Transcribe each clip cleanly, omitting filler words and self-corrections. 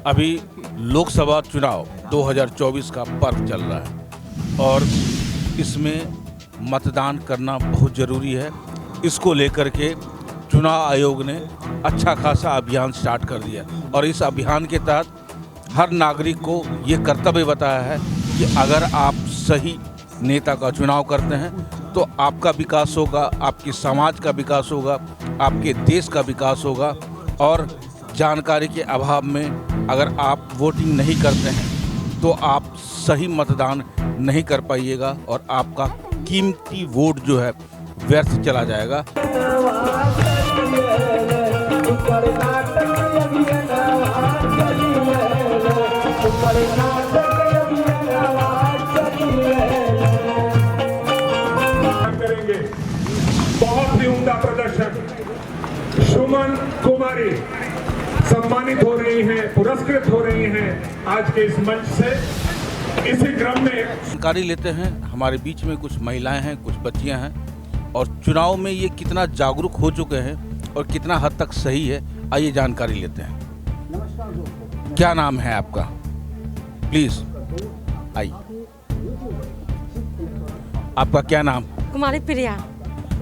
अभी लोकसभा चुनाव 2024 का पर्व चल रहा है और इसमें मतदान करना बहुत ज़रूरी है। इसको लेकर के चुनाव आयोग ने अच्छा खासा अभियान स्टार्ट कर दिया और इस अभियान के तहत हर नागरिक को ये कर्तव्य बताया है कि अगर आप सही नेता का चुनाव करते हैं तो आपका विकास होगा, आपके समाज का विकास होगा, आपके देश का विकास होगा। और जानकारी के अभाव में अगर आप वोटिंग नहीं करते हैं तो आप सही मतदान नहीं कर पाइएगा और आपका कीमती वोट जो है व्यर्थ चला जाएगा। करेंगे बहुत ही उम्दा प्रदर्शन। सुमन कुमारी सम्मानित हो रही हैं, पुरस्कृत हो रही हैं आज के इस मंच से। इसी क्रम में जानकारी लेते हैं। हमारे बीच में कुछ महिलाएं हैं, कुछ बच्चियां हैं और चुनाव में ये कितना जागरूक हो चुके हैं और कितना हद तक सही है, आइए जानकारी लेते हैं। क्या नाम है आपका? प्लीज आइए। आपका क्या नाम? कुमारी प्रिया।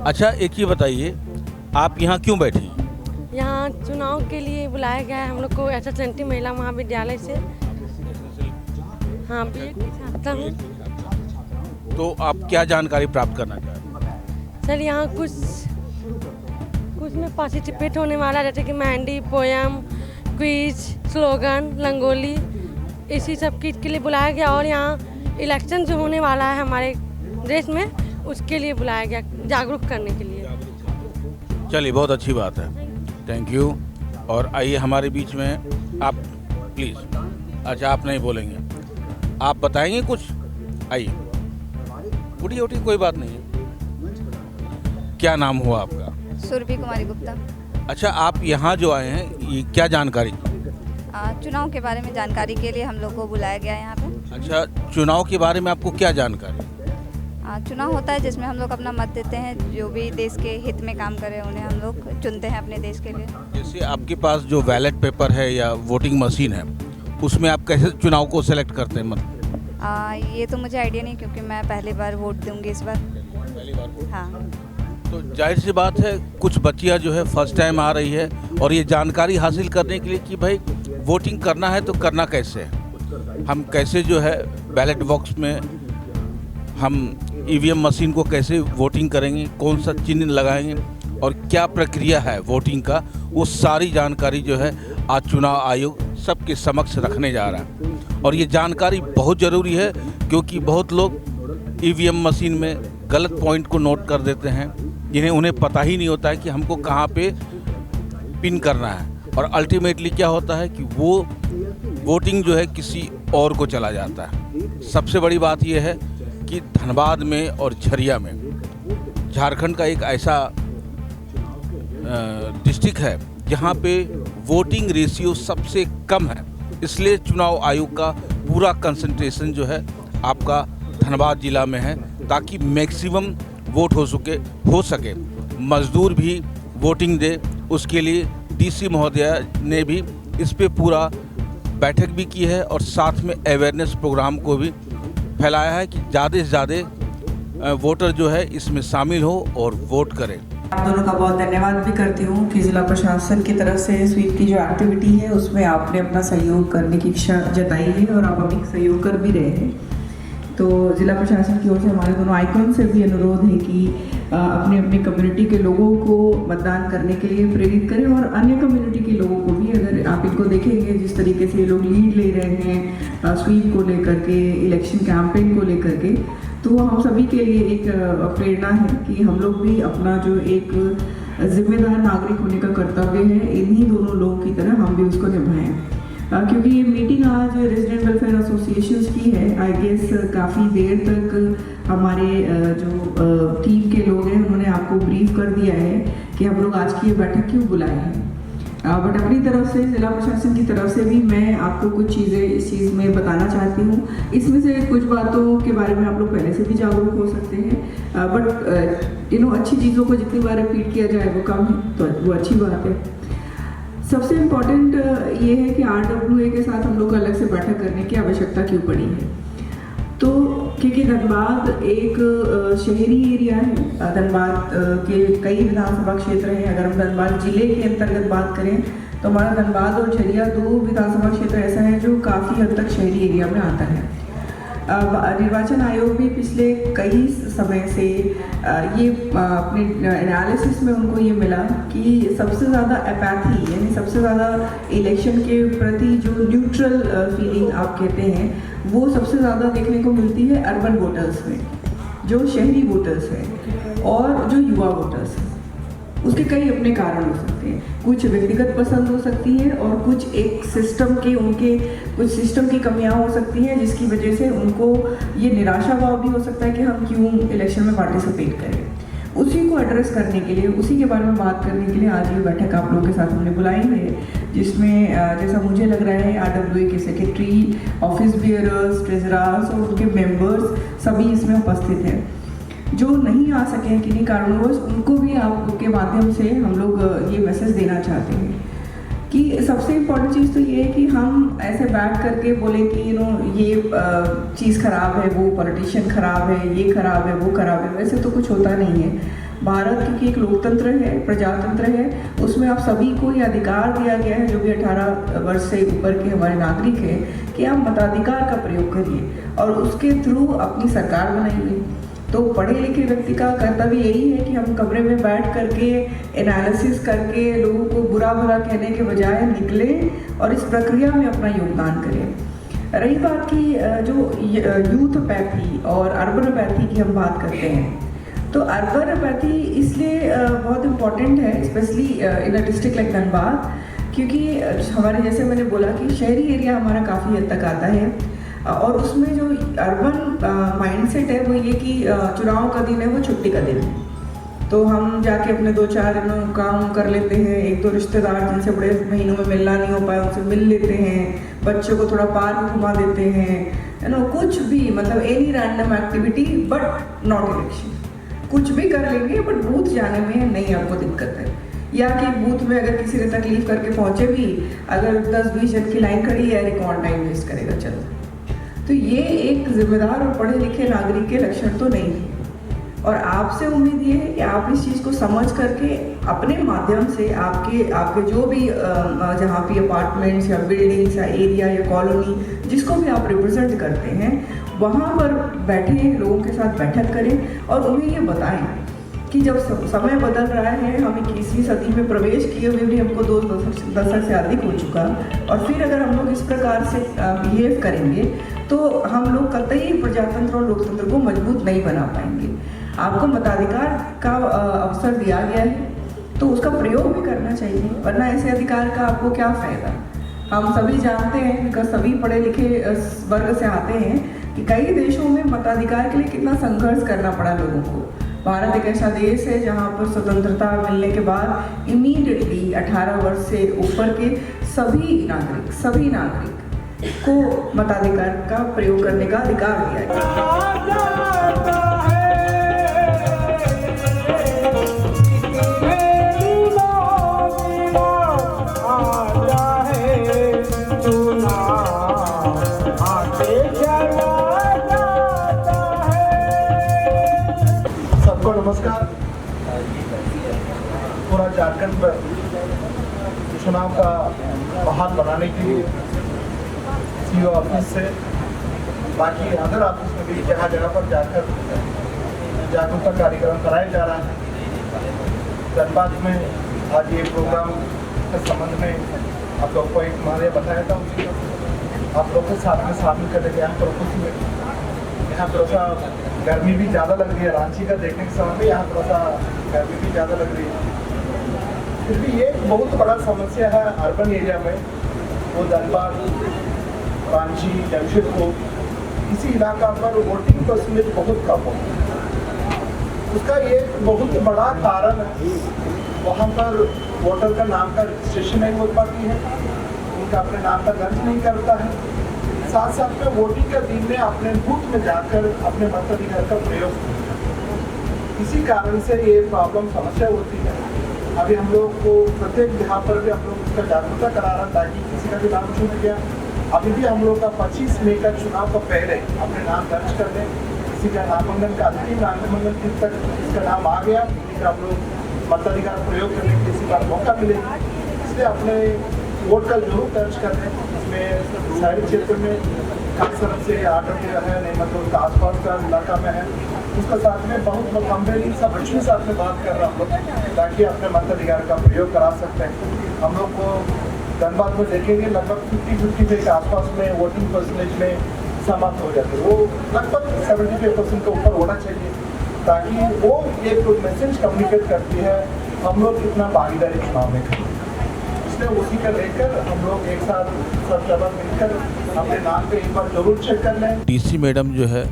अच्छा, एक ये बताइए, आप यहाँ क्यों बैठी? यहाँ चुनाव के लिए बुलाया गया है हम लोग को एसएसएनटी महिला महाविद्यालय से। हाँ, बीए की छात्रा हूँ। तो आप क्या जानकारी प्राप्त करना चाहते हैं? सर, यहाँ कुछ में पार्टिसिपेट होने वाला, जैसे कि mehndi, poem, quiz, slogan, rangoli, इसी सब चीज़ के लिए बुलाया गया। और यहाँ इलेक्शन जो होने वाला है हमारे देश में, उसके लिए बुलाया गया, जागरूक करने के लिए। चलिए, बहुत अच्छी बात है, थैंक यू। और आइए हमारे बीच में आप प्लीज़। अच्छा, आप नहीं बोलेंगे, आप बताएंगे कुछ? आइए, उठी कोई बात नहीं है। क्या नाम हुआ आपका? सुरभि कुमारी गुप्ता। अच्छा, आप यहाँ जो आए हैं, ये क्या जानकारी? चुनाव के बारे में जानकारी के लिए हम लोग को बुलाया गया है यहाँ पे। अच्छा, चुनाव के बारे में आपको क्या जानकारी? चुनाव होता है जिसमें हम लोग अपना मत देते हैं, जो भी देश के हित में काम करे उन्हें हम लोग चुनते हैं अपने देश के लिए। जैसे आपके पास जो बैलेट पेपर है या वोटिंग मशीन है, उसमें आप कैसे चुनाव को सेलेक्ट करते हैं? मतलब ये तो मुझे आइडिया नहीं, क्योंकि मैं पहली बार वोट दूंगी इस बार। पहली बार? हाँ। तो जाहिर सी बात है, कुछ बच्चियां जो है फर्स्ट टाइम आ रही है और ये जानकारी हासिल करने के लिए कि भाई वोटिंग करना है तो करना कैसे है, हम कैसे जो है बैलेट बॉक्स में हम ईवीएम मशीन को कैसे वोटिंग करेंगे, कौन सा चिन्ह लगाएंगे और क्या प्रक्रिया है वोटिंग का, वो सारी जानकारी जो है आज चुनाव आयोग सबके समक्ष रखने जा रहा है। और ये जानकारी बहुत ज़रूरी है क्योंकि बहुत लोग ईवीएम मशीन में गलत पॉइंट को नोट कर देते हैं, जिन्हें उन्हें पता ही नहीं होता है कि हमको कहाँ पे पिन करना है। और अल्टीमेटली क्या होता है कि वो वोटिंग जो है किसी और को चला जाता है। सबसे बड़ी बात यह है कि धनबाद में और झरिया में, झारखंड का एक ऐसा डिस्ट्रिक्ट है जहाँ पे वोटिंग रेशियो सबसे कम है, इसलिए चुनाव आयोग का पूरा कंसंट्रेशन जो है आपका धनबाद जिला में है, ताकि मैक्सिमम वोट हो सके। मजदूर भी वोटिंग दे, उसके लिए डीसी महोदय ने भी इस पे पूरा बैठक भी की है और साथ में अवेयरनेस प्रोग्राम को भी फैलाया है कि ज़्यादा से ज़्यादा वोटर जो है इसमें शामिल हो और वोट करें। आप दोनों का बहुत धन्यवाद भी करती हूँ कि जिला प्रशासन की तरफ से स्वीप की जो एक्टिविटी है उसमें आपने अपना सहयोग करने की इच्छा जताई है और आप अभी सहयोग कर भी रहे हैं। तो जिला प्रशासन की ओर से हमारे दोनों आइकॉन से भी अनुरोध है कि अपने अपने कम्युनिटी के लोगों को मतदान करने के लिए प्रेरित करें और अन्य कम्युनिटी के लोगों को भी। अगर आप इनको देखेंगे जिस तरीके से ये लोग लीड ले रहे हैं स्वीप को लेकर के, इलेक्शन कैंपेन को लेकर के, तो हम सभी के लिए एक प्रेरणा है कि हम लोग भी अपना जो एक जिम्मेदार नागरिक होने का कर्तव्य है, इन्हीं दोनों लोगों की तरह हम भी उसको निभाएं। क्योंकि ये मीटिंग आज रेजिडेंट वेलफेयर एसोसिएशंस की है। आई गेस काफ़ी देर तक हमारे जो टीम के लोग हैं उन्होंने आपको ब्रीफ कर दिया है कि हम लोग आज की ये बैठक क्यों बुलाए हैं। बट अपनी तरफ से, जिला प्रशासन की तरफ से भी मैं आपको कुछ चीज़ें इस चीज़ में बताना चाहती हूँ। इसमें से कुछ बातों के बारे में आप लोग पहले से भी जागरूक हो सकते हैं, बट अच्छी चीज़ों को जितनी बार रिपीट किया जाए वो कम है, तो वो अच्छी बात है। सबसे इम्पोर्टेंट ये है कि RWA के साथ हम लोग को अलग से बैठक करने की आवश्यकता क्यों पड़ी है। तो क्योंकि धनबाद एक शहरी एरिया है, धनबाद के कई विधानसभा क्षेत्र हैं। अगर हम धनबाद जिले के अंतर्गत बात करें तो हमारा धनबाद और झरिया 2 विधानसभा क्षेत्र ऐसा है जो काफ़ी हद तक शहरी एरिया में आता है। निर्वाचन आयोग भी पिछले कई समय से ये अपने एनालिसिस में उनको ये मिला कि सबसे ज़्यादा एपैथी यानी सबसे ज़्यादा इलेक्शन के प्रति जो न्यूट्रल फीलिंग आप कहते हैं वो सबसे ज़्यादा देखने को मिलती है अर्बन वोटर्स में, जो शहरी वोटर्स हैं और जो युवा वोटर्स हैं। उसके कई अपने कारण हो सकते हैं, कुछ व्यक्तिगत पसंद हो सकती है और कुछ एक सिस्टम के उनके कुछ सिस्टम की कमियां हो सकती हैं जिसकी वजह से उनको ये निराशा भाव भी हो सकता है कि हम क्यों इलेक्शन में पार्टिसिपेट करें। उसी को एड्रेस करने के लिए, उसी के बारे में बात करने के लिए आज ये बैठक आप लोगों के साथ हमने बुलाई है, जिसमें जैसा मुझे लग रहा है RWA के सेक्रेटरी, ऑफिस बियरर्स, ट्रेजरर्स और उनके मेंबर्स सभी इसमें उपस्थित हैं। जो नहीं आ सके हैं किन्हीं कारणवश उनको भी आपके माध्यम से हम लोग ये मैसेज देना चाहते हैं कि सबसे इम्पोर्टेंट चीज़ तो ये है कि हम ऐसे बैठ करके बोले कि ये चीज़ ख़राब है, वो पॉलिटिशियन ख़राब है, ये ख़राब है, वो ख़राब है। वैसे तो कुछ होता नहीं है। भारत क्योंकि एक लोकतंत्र है, प्रजातंत्र है, उसमें आप सभी को ये अधिकार दिया गया है जो भी 18 वर्ष से ऊपर के हमारे नागरिक हैं कि आप मताधिकार का प्रयोग करिए और उसके थ्रू अपनी सरकार बनाइए। तो पढ़े लिखे व्यक्ति का कर्तव्य यही है कि हम कमरे में बैठ करके एनालिसिस करके लोगों को बुरा भला कहने के बजाय निकलें और इस प्रक्रिया में अपना योगदान करें। रही बात की जो यूथपैथी और अर्बनपैथी की हम बात करते हैं, तो अर्बनपैथी इसलिए बहुत इम्पॉर्टेंट है specially in a district like Dhanbad, क्योंकि हमारे जैसे मैंने बोला कि शहरी एरिया हमारा काफ़ी हद तक आता है और उसमें जो अर्बन माइंडसेट है वो ये कि चुनाव का दिन है वो छुट्टी का दिन है, तो हम जाके अपने 2-4 काम कर लेते हैं, 1-2 रिश्तेदार जिनसे बड़े महीनों में मिलना नहीं हो पाया उनसे मिल लेते हैं, बच्चों को थोड़ा पार्क घुमा देते हैं, कुछ भी मतलब any random activity but not election. कुछ भी कर लेंगे बट बूथ जाने में नहीं आपको दिक्कत है, या कि बूथ में अगर किसी ने तकलीफ करके पहुंचे भी, अगर 10-20 जन की लाइन खड़ी है कौन टाइम वेस्ट करेगा, चलो। तो ये एक जिम्मेदार और पढ़े लिखे नागरिक के लक्षण तो नहीं है और आपसे उम्मीद ये है कि आप इस चीज़ को समझ करके अपने माध्यम से आपके जो भी जहाँ भी अपार्टमेंट्स या बिल्डिंग्स या एरिया या कॉलोनी जिसको भी आप रिप्रेजेंट करते हैं वहाँ पर बैठे लोगों के साथ बैठक करें और उन्हें ये बताएं कि जब समय बदल रहा है, हम 21वीं सदी में प्रवेश किए हुए भी हमको 2 दशक से अधिक हो चुका, और फिर अगर हम लोग इस प्रकार से बिहेव करेंगे तो हम लोग कतई प्रजातंत्र और लोकतंत्र को मजबूत नहीं बना पाएंगे। आपको मताधिकार का अवसर दिया गया है तो उसका प्रयोग भी करना चाहिए, वरना ऐसे अधिकार का आपको क्या फ़ायदा। हम सभी जानते हैं कि सभी पढ़े लिखे वर्ग से आते हैं कि कई देशों में मताधिकार के लिए कितना संघर्ष करना पड़ा लोगों को। भारत एक ऐसा देश है जहाँ पर स्वतंत्रता मिलने के बाद इमीडिएटली 18 वर्ष से ऊपर के सभी नागरिक को मताधिकार का प्रयोग करने का अधिकार दिया गया। सबको नमस्कार। पूरा झारखंड पर चुनाव का माहौल बनाने के लिए सीओ ऑफिस से बाकी अदर ऑफिस में भी जगह जगह पर जाकर जागरूकता कार्यक्रम कराया जा रहा है। धनबाद में आज ये प्रोग्राम के संबंध में आप लोग को एक मारे बताया था, आप लोग के साथ में शामिल करने के यहाँ पर खुशी में यहाँ थोड़ा सा गर्मी भी ज़्यादा लग रही है। रांची का देखने के समय में यहाँ थोड़ा सा गर्मी भी ज़्यादा लग रही है। फिर भी ये बहुत बड़ा समस्या है अर्बन एरिया में, वो धनबाद, रांची, जमशेदपुर इसी इलाका पर वोटिंग परसेंटेज बहुत कम होता है। उसका ये बहुत बड़ा कारण है, वहाँ पर वोटर का नाम का रजिस्ट्रेशन नहीं हो पाती है, उनका अपने नाम का दर्ज नहीं करता है। साथ साथ में वोटिंग के दिन में अपने बूथ में जाकर अपने मताधिकार का प्रयोग, इसी कारण से ये प्रॉब्लम समस्या होती है। अभी हम लोग को प्रत्येक जहाँ पर भी हम लोग उसका जागरूकता करा रहा ताकि किसी का भी नाम छूट गया। अभी भी हम लोग का 25 मई का चुनाव का पहले अपने नाम दर्ज कर दें। किसी का नामांकन का अंतिम नामांकन दिन तक इसका नाम आ गया, फिर हम लोग मताधिकार प्रयोग करने की किसी बार मौका मिलेगा, इसलिए अपने वोट का जरूर दर्ज कर दें। इसमें शहरी क्षेत्र में खास तरह से आर्डर है, नहीं मतलब उसका आसपास का इलाका में है, उसका साथ में बहुत कंपेयरिंग सब बच्चों साथ में बात कर रहा हम लोग ताकि अपने मताधिकार का प्रयोग करा सकते हैं। हम लोग को धनबाद में देखेंगे लगभग 50-50 के आसपास में वोटिंग परसेंटेज में समाप्त हो जाते हैं। वो लगभग 75% के ऊपर होना चाहिए ताकि वो एक मैसेज कम्युनिकेट करती है हम लोग कितना भागीदारी चुनाव में करें। इसलिए उसी का लेकर हम लोग एक साथ सब जगह मिलकर अपने नाम पे एक बार जरूर चेक कर लें। डीसी मैडम जो है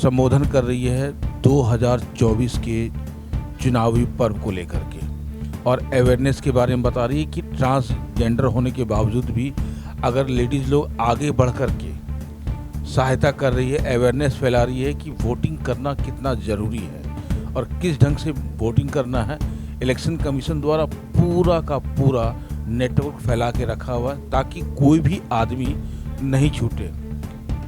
संबोधन कर रही है 2024 के चुनावी पर्व को लेकर के और अवेयरनेस के बारे में बता रही है कि ट्रांसजेंडर होने के बावजूद भी अगर लेडीज़ लोग आगे बढ़ कर के सहायता कर रही है, अवेयरनेस फैला रही है कि वोटिंग करना कितना ज़रूरी है और किस ढंग से वोटिंग करना है। इलेक्शन कमीशन द्वारा पूरा का पूरा नेटवर्क फैला के रखा हुआ है ताकि कोई भी आदमी नहीं छूटे।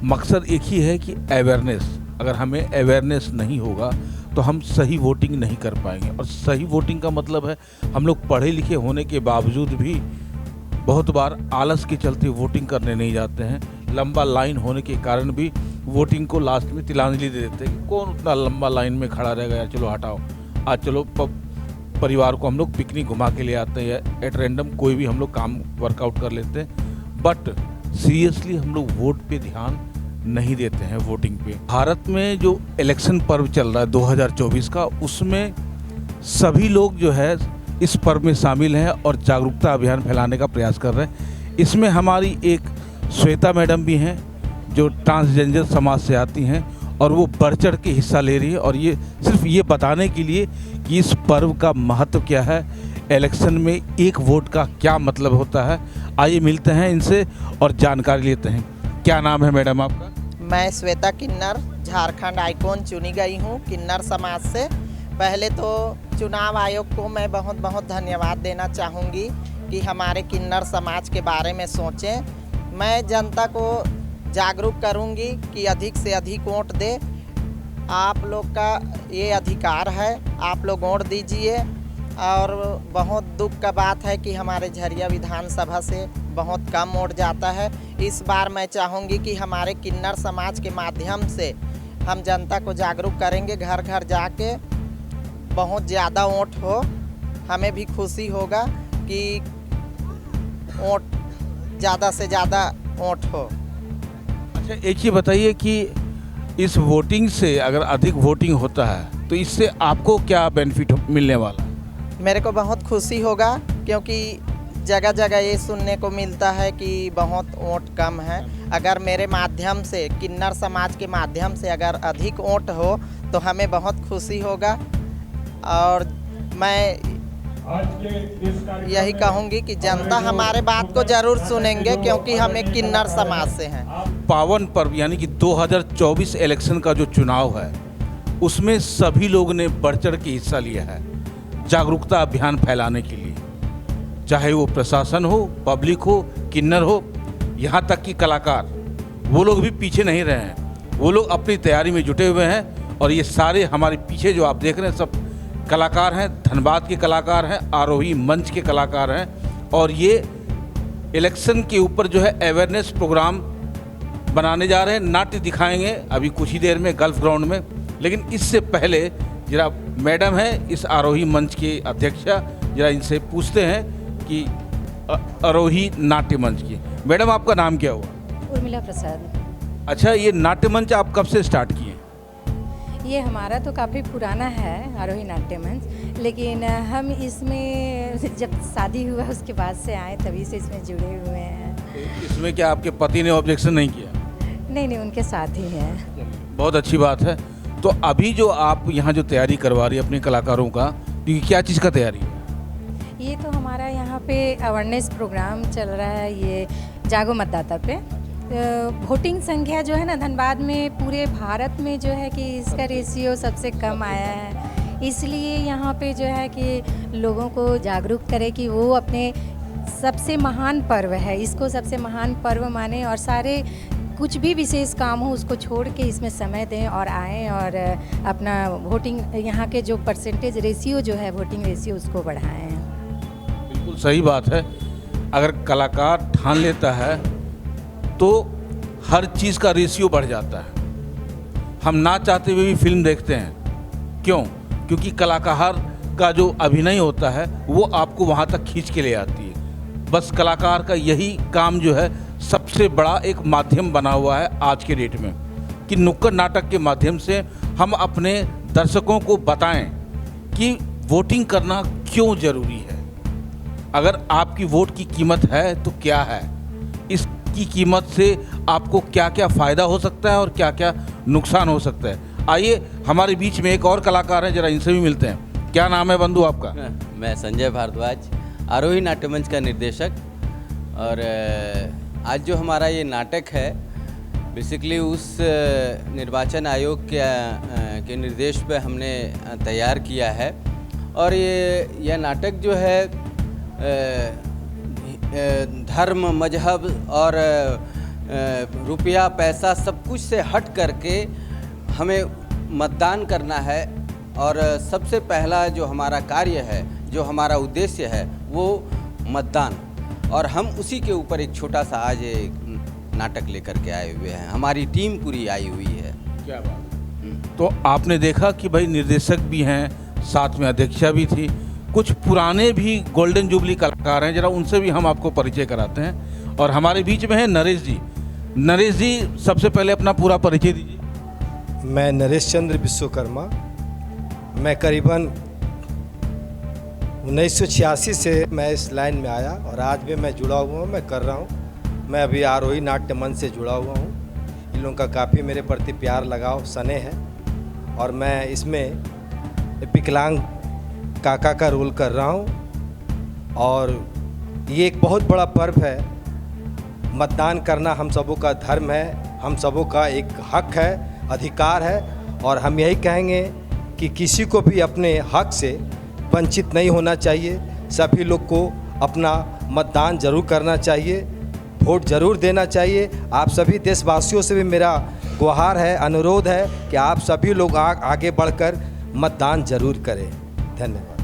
मकसद एक ही है कि अवेयरनेस, अगर हमें अवेयरनेस नहीं होगा तो हम सही वोटिंग नहीं कर पाएंगे और सही वोटिंग का मतलब है हम लोग पढ़े लिखे होने के बावजूद भी बहुत बार आलस के चलते वोटिंग करने नहीं जाते हैं। लंबा लाइन होने के कारण भी वोटिंग को लास्ट में तिलांजलि दे देते हैं कि कौन उतना लंबा लाइन में खड़ा रहेगा, यार चलो हटाओ, आज चलो परिवार को हम लोग पिकनिक घुमा के ले आते हैं या एट रैंडम कोई भी हम लोग काम वर्कआउट कर लेते हैं। बट सीरियसली हम लोग वोट पे ध्यान नहीं देते हैं, वोटिंग पे। भारत में जो इलेक्शन पर्व चल रहा है 2024 का, उसमें सभी लोग जो है इस पर्व में शामिल हैं और जागरूकता अभियान फैलाने का प्रयास कर रहे हैं। इसमें हमारी एक श्वेता मैडम भी हैं जो ट्रांसजेंडर समाज से आती हैं और वो बढ़ चढ़ के हिस्सा ले रही है और ये सिर्फ ये बताने के लिए कि इस पर्व का महत्व क्या है, इलेक्शन में एक वोट का क्या मतलब होता है। आइए मिलते हैं इनसे और जानकारी लेते हैं। क्या नाम है मैडम आपका? मैं श्वेता किन्नर, झारखंड आइकॉन चुनी गई हूँ किन्नर समाज से। पहले तो चुनाव आयोग को मैं बहुत बहुत धन्यवाद देना चाहूँगी कि हमारे किन्नर समाज के बारे में सोचें। मैं जनता को जागरूक करूँगी कि अधिक से अधिक वोट दे। आप लोग का ये अधिकार है, आप लोग वोट दीजिए। और बहुत दुख का बात है कि हमारे झरिया विधानसभा से बहुत कम वोट जाता है। इस बार मैं चाहूँगी कि हमारे किन्नर समाज के माध्यम से हम जनता को जागरूक करेंगे, घर घर जाके बहुत ज़्यादा वोट हो। हमें भी खुशी होगा कि वोट ज़्यादा से ज़्यादा वोट हो। अच्छा, एक ही बताइए कि इस वोटिंग से अगर अधिक वोटिंग होता है तो इससे आपको क्या बेनिफिट मिलने वाला है? मेरे को बहुत खुशी होगा क्योंकि जगह जगह ये सुनने को मिलता है कि बहुत वोट कम है। अगर मेरे माध्यम से, किन्नर समाज के माध्यम से अगर अधिक वोट हो तो हमें बहुत खुशी होगा। और मैं यही कहूँगी कि जनता हमारे बात को ज़रूर सुनेंगे क्योंकि हम एक किन्नर समाज से हैं। पावन पर्व यानी कि 2024 इलेक्शन का जो चुनाव है उसमें सभी लोगों ने बढ़ चढ़ के हिस्सा लिया है जागरूकता अभियान फैलाने के लिए, चाहे वो प्रशासन हो, पब्लिक हो, किन्नर हो, यहाँ तक कि कलाकार, वो लोग भी पीछे नहीं रहे हैं। वो लोग अपनी तैयारी में जुटे हुए हैं और ये सारे हमारे पीछे जो आप देख रहे हैं सब कलाकार हैं, धनबाद के कलाकार हैं, आरोही मंच के कलाकार हैं और ये इलेक्शन के ऊपर जो है अवेयरनेस प्रोग्राम बनाने जा रहे हैं। नाट्य दिखाएंगे अभी कुछ ही देर में गल्फ ग्राउंड में। लेकिन इससे पहले जरा मैडम है इस आरोही मंच की अध्यक्षा, जरा इनसे पूछते हैं कि आरोही नाट्य मंच की मैडम आपका नाम क्या हुआ? उर्मिला प्रसाद। अच्छा, ये नाट्य मंच आप कब से स्टार्ट किए? ये हमारा तो काफ़ी पुराना है आरोही नाट्य मंच, लेकिन हम इसमें जब शादी हुआ उसके बाद से आए, तभी से इसमें जुड़े हुए हैं। इसमें क्या आपके पति ने ऑब्जेक्शन नहीं किया? नहीं, उनके साथ ही हैं। बहुत अच्छी बात है। तो अभी जो आप यहाँ जो तैयारी करवा रही है अपने कलाकारों का, तो ये क्या चीज़ का तैयारी है? ये तो हमारा यहाँ पे अवेयरनेस प्रोग्राम चल रहा है, ये जागो मतदाता पे। वोटिंग संख्या जो है ना धनबाद में पूरे भारत में जो है कि इसका रेशियो सबसे कम आया है। इसलिए यहाँ पे जो है कि लोगों को जागरूक करें कि वो अपने सबसे महान पर्व है, इसको सबसे महान पर्व माने और सारे कुछ भी विशेष काम हो उसको छोड़ के इसमें समय दें और आएँ और अपना वोटिंग, यहाँ के जो परसेंटेज रेशियो जो है वोटिंग रेशियो उसको बढ़ाएं। बिल्कुल सही बात है। अगर कलाकार ठान लेता है तो हर चीज़ का रेशियो बढ़ जाता है। हम ना चाहते हुए भी फिल्म देखते हैं। क्यों? क्योंकि कलाकार का जो अभिनय होता है वो आपको वहाँ तक खींच के ले आती है। बस कलाकार का यही काम जो है सबसे बड़ा एक माध्यम बना हुआ है आज के डेट में, कि नुक्कड़ नाटक के माध्यम से हम अपने दर्शकों को बताएं कि वोटिंग करना क्यों ज़रूरी है। अगर आपकी वोट की कीमत है तो क्या है, इसकी कीमत से आपको क्या क्या फ़ायदा हो सकता है और क्या क्या नुकसान हो सकता है। आइए हमारे बीच में एक और कलाकार हैं, जरा इनसे भी मिलते हैं। क्या नाम है बंधु आपका? मैं संजय भारद्वाज, आरोही नाट्य मंच का निर्देशक। और आज जो हमारा ये नाटक है बेसिकली उस निर्वाचन आयोग के निर्देश पे हमने तैयार किया है। और यह नाटक जो है धर्म, मजहब और रुपया पैसा सब कुछ से हट करके हमें मतदान करना है। और सबसे पहला जो हमारा कार्य है, जो हमारा उद्देश्य है वो मतदान, और हम उसी के ऊपर एक छोटा सा आज एक नाटक लेकर के आए हुए हैं। हमारी टीम पूरी आई हुई है। क्या बात। तो आपने देखा कि भाई निर्देशक भी हैं, साथ में अध्यक्षा भी थी, कुछ पुराने भी गोल्डन जुबली कलाकार हैं, जरा उनसे भी हम आपको परिचय कराते हैं। और हमारे बीच में है नरेश जी। नरेश जी, सबसे पहले अपना पूरा परिचय दीजिए। मैं नरेश चंद्र विश्वकर्मा, मैं करीबन 1986 से मैं इस लाइन में आया और आज भी मैं जुड़ा हुआ हूँ, मैं कर रहा हूँ। मैं अभी आरोही नाट्य मंच से जुड़ा हुआ हूँ। इन लोगों का काफ़ी मेरे प्रति प्यार लगाव स्नेह है और मैं इसमें विकलांग काका का रोल कर रहा हूँ। और ये एक बहुत बड़ा पर्व है। मतदान करना हम सबों का धर्म है, हम सबों का एक हक है, अधिकार है। और हम यही कहेंगे कि किसी को भी अपने हक से वंचित नहीं होना चाहिए। सभी लोग को अपना मतदान जरूर करना चाहिए, वोट जरूर देना चाहिए। आप सभी देशवासियों से भी मेरा गुहार है, अनुरोध है कि आप सभी लोग आगे बढ़कर मतदान जरूर करें। धन्यवाद।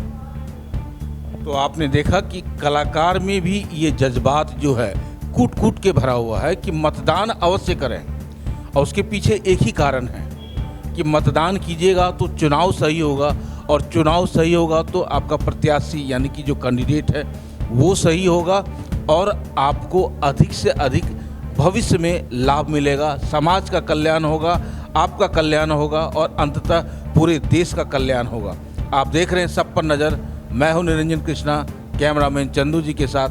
तो आपने देखा कि कलाकार में भी ये जज्बात जो है कूट कूट के भरा हुआ है कि मतदान अवश्य करें। और उसके पीछे एक ही कारण है कि मतदान कीजिएगा तो चुनाव सही होगा, और चुनाव सही होगा तो आपका प्रत्याशी यानी कि जो कैंडिडेट है वो सही होगा, और आपको अधिक से अधिक भविष्य में लाभ मिलेगा, समाज का कल्याण होगा, आपका कल्याण होगा और अंततः पूरे देश का कल्याण होगा। आप देख रहे हैं सब पर नज़र। मैं हूं निरंजन कृष्णा, कैमरामैन चंदू जी के साथ